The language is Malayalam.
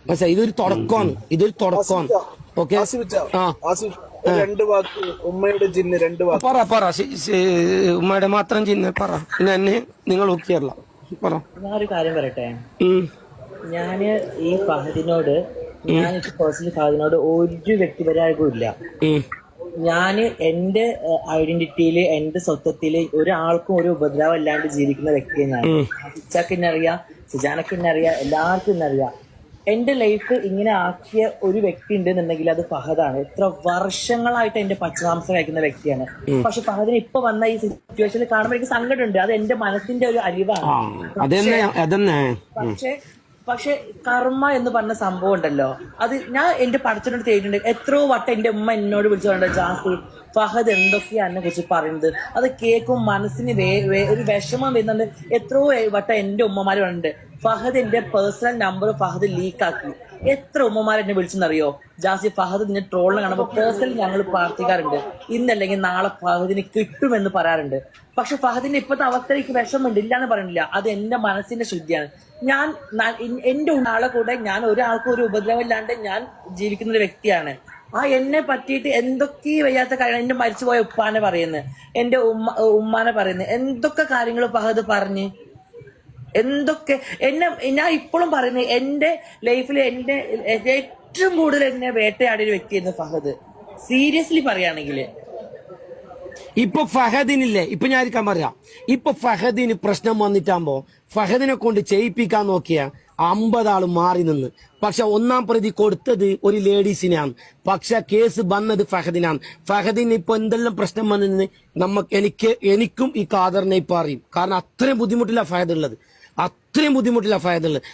മനസ്സിലായി? ഇതൊരു തുടക്കമാണ്, ഇതൊരു തുടക്കമാണ്. ഓക്കെ, ആ രണ്ട് വാക്ക് ഉമ്മയുടെ ജിന്ന്, രണ്ട് വാക്ക് പറ ഉമ്മയുടെ മാത്രം ചെയ്യുന്ന പറ, പിന്നെ എന്നെ നിങ്ങൾ നോക്കിയല്ല പറ. ഞാനൊരു കാര്യം പറയട്ടെ. ഉം. ഞാന് ഈ ഫഹദിനോട്, ഞാൻ പേഴ്സണലി ഫഹദിനോട് ഒരു വ്യക്തിപരമായിട്ടും ഇല്ല. ഞാന് എന്റെ ഐഡന്റിറ്റിയില്, എന്റെ സ്വത്വത്തില് ഒരാൾക്കും ഒരു ഉപദ്രവം ഇല്ലാണ്ട് ജീവിക്കുന്ന വ്യക്തിയാണ് ഞാൻ. ഇച്ചാക്ക് എന്നെ അറിയാം, സുജാനക്ക് എന്നെ അറിയാം, എല്ലാവർക്കും എന്നെ അറിയാം. എന്റെ ലൈഫ് ഇങ്ങനെ ആക്കിയ ഒരു വ്യക്തി ഉണ്ടെന്നുണ്ടെങ്കിൽ അത് ഫഹദാണ്. എത്ര വർഷങ്ങളായിട്ട് എന്റെ പച്ചമാംസം കഴിക്കുന്ന വ്യക്തിയാണ്. പക്ഷെ ഫഹദിന് ഇപ്പൊ വന്ന ഈ സിറ്റുവേഷനിൽ കാണുമ്പോൾ എനിക്ക് സങ്കടമുണ്ട്. അത് എന്റെ മനസ്സിന്റെ ഒരു അരിവാണ്. പക്ഷെ കർമ്മ എന്ന് പറഞ്ഞ സംഭവം ഉണ്ടല്ലോ, അത് ഞാൻ എന്റെ പഠിച്ചിട്ട് തേടിയിട്ടുണ്ട്. എത്രയോ വട്ടം എന്റെ ഉമ്മ എന്നോട് വിളിച്ചു പറഞ്ഞിട്ട്, ജാസ്തി ഫഹദ് എന്തൊക്കെയാ എന്നെ കുറിച്ച് പറയുന്നത്, അത് കേൾക്കും മനസ്സിന് ഒരു വിഷമം വരുന്നുണ്ട്. എത്രയോ വട്ടം എന്റെ ഉമ്മമാര് പറഞ്ഞിട്ടുണ്ട്, ഫഹദ് എന്റെ പേഴ്സണൽ നമ്പർ ഫഹദ് ലീക്കാക്കി. എത്ര ഉമ്മമാരെ എന്നെ വിളിച്ചെന്നറിയോ, ജാസി ഫഹദ് നിന്നെ ട്രോളിനെ കാണുമ്പോൾ പേഴ്സണലി ഞങ്ങൾ പ്രാർത്ഥിക്കാറുണ്ട്, ഇന്നല്ലെങ്കിൽ നാളെ ഫഹദിന് കിട്ടുമെന്ന് പറയാറുണ്ട്. പക്ഷെ ഫഹദിന്റെ ഇപ്പോഴത്തെ അവസ്ഥയിലേക്ക് വിഷമമുണ്ട്, ഇല്ലാന്ന് പറയുന്നില്ല. അത് എന്റെ മനസ്സിന്റെ ശുദ്ധിയാണ്. ഞാൻ എന്റെ ആളെ കൂടെ ഞാൻ ഒരാൾക്കും ഒരു ഉപദ്രവം ഇല്ലാണ്ട് ഞാൻ ജീവിക്കുന്ന ഒരു വ്യക്തിയാണ്. ആ എന്നെ പറ്റിയിട്ട് എന്തൊക്കെ വയ്യാത്ത കാര്യങ്ങൾ എന്റെ മരിച്ചുപോയ ഉപ്പാനെ പറയുന്നത്, എന്റെ ഉമ്മാനെ പറയുന്നത്, എന്തൊക്കെ കാര്യങ്ങൾ ഫഹദ് പറഞ്ഞ്, എന്തൊക്കെ ഞാൻ ഇപ്പോഴും പറയുന്നത്, എന്റെ ലൈഫിൽ എന്റെ ഏറ്റവും കൂടുതൽ എന്നെ വേട്ടയാടിയ ഒരു വ്യക്തിയായിരുന്നു ഫഹദ്. സീരിയസ്ലി പറയുകയാണെങ്കിൽ ഇപ്പൊ ഫഹദിനില്ലേ, ഇപ്പൊ ഞാൻ ഇരിക്കാൻ പറയാം, ഇപ്പൊ ഫഹദിന് പ്രശ്നം വന്നിട്ടാകുമ്പോ ഫഹദിനെ കൊണ്ട് ചെയ്യിപ്പിക്കാൻ നോക്കിയ 50 ആള് മാറി നിന്ന്. പക്ഷെ ഒന്നാം പ്രതി കൊടുത്തത് ഒരു ലേഡീസിനാണ്, പക്ഷെ കേസ് വന്നത് ഫഹദിനാണ്. ഫഹദിന് ഇപ്പൊ എന്തെല്ലാം പ്രശ്നം വന്നെന്ന് എനിക്കും ഈ ഖാദറിനെ ഇപ്പൊ അറിയും. കാരണം അത്രയും ബുദ്ധിമുട്ടില്ല ഫഹദ് ഉള്ളത്, അത്രയും ബുദ്ധിമുട്ടില്ല ഫഹദ് ഉള്ളത്.